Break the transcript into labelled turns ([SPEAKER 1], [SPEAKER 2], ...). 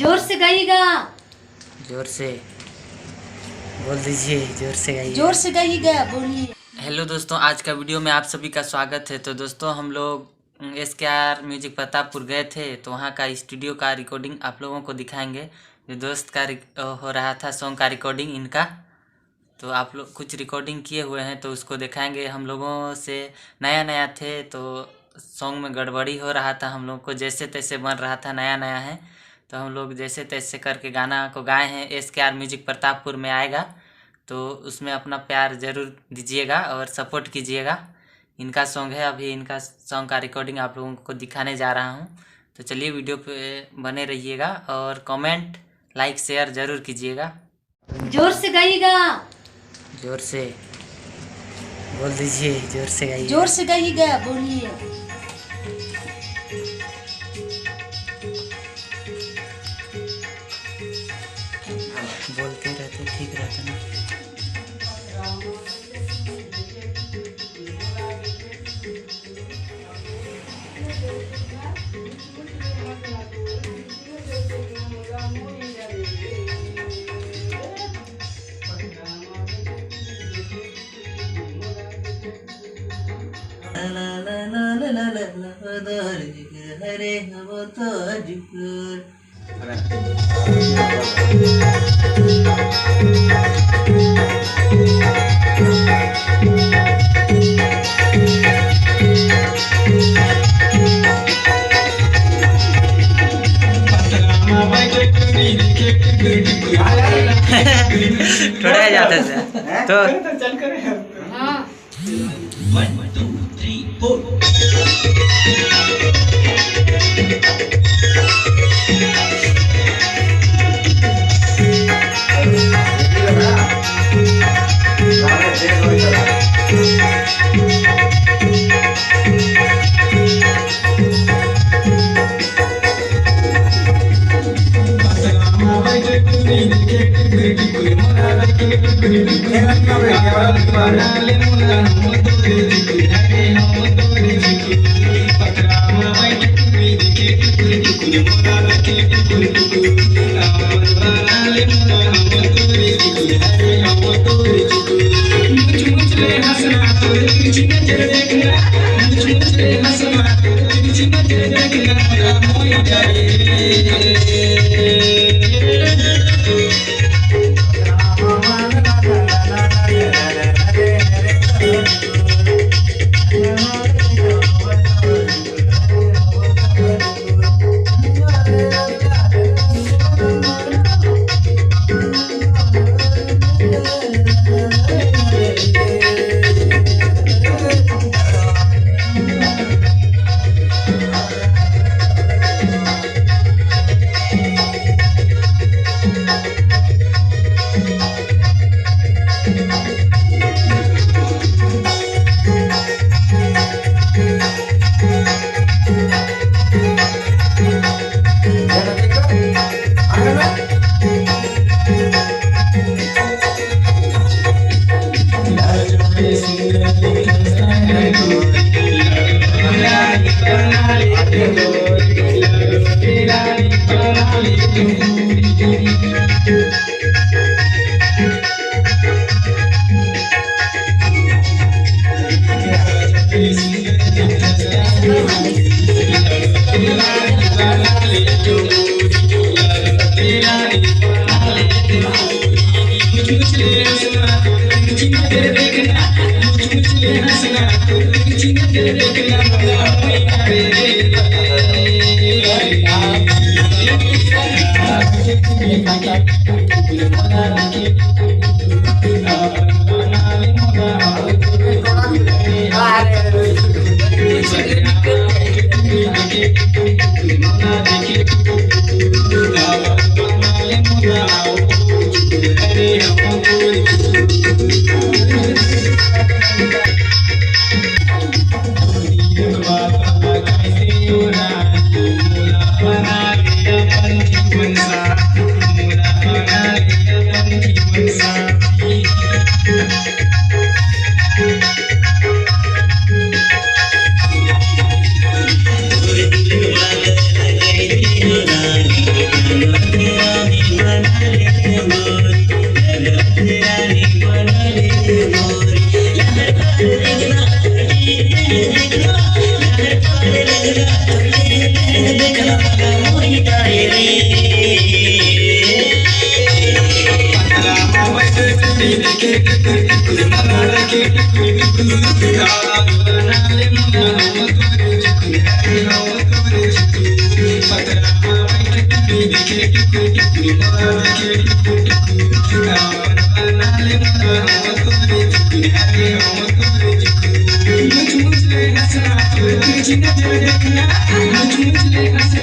[SPEAKER 1] जोर से गाइएगा।
[SPEAKER 2] जोर से बोल दीजिए, जोर से गाइए।
[SPEAKER 1] जोर से गाइएगा, बोलिए।
[SPEAKER 2] हेलो दोस्तों, आज का वीडियो में आप सभी का स्वागत है। तो दोस्तों, हम लोग SKR म्यूजिक प्रतापपुर गए थे, तो वहाँ का स्टूडियो का रिकॉर्डिंग आप लोगों को दिखाएंगे। जो दोस्त का हो रहा था सॉन्ग का रिकॉर्डिंग इनका, तो आप लोग कुछ रिकॉर्डिंग किए हुए हैं तो उसको दिखाएंगे। हम लोगों से नया नया थे तो सॉन्ग में गड़बड़ी हो रहा था, हम लोग को जैसे तैसे बन रहा था, नया नया है तो हम लोग जैसे तैसे करके गाना को गाए हैं। SKR म्यूजिक प्रतापपुर में आएगा तो उसमें अपना प्यार ज़रूर दीजिएगा और सपोर्ट कीजिएगा। इनका सॉन्ग है, अभी इनका सॉन्ग का रिकॉर्डिंग आप लोगों को दिखाने जा रहा हूँ। तो चलिए वीडियो पे बने रहिएगा और कमेंट लाइक शेयर ज़रूर कीजिएगा।
[SPEAKER 1] जोर से गाइएगा।
[SPEAKER 2] जोर से बोल दीजिए, जोर से गाइए।
[SPEAKER 1] जोर से गाइएगा, बोलिए।
[SPEAKER 2] बोलते रहते ठीक रहता ना। हरे हम तो थोड़ा जाता था तो
[SPEAKER 3] चल करे।
[SPEAKER 1] हाँ।
[SPEAKER 4] 1 2 3 4
[SPEAKER 3] मुझ ले हंसना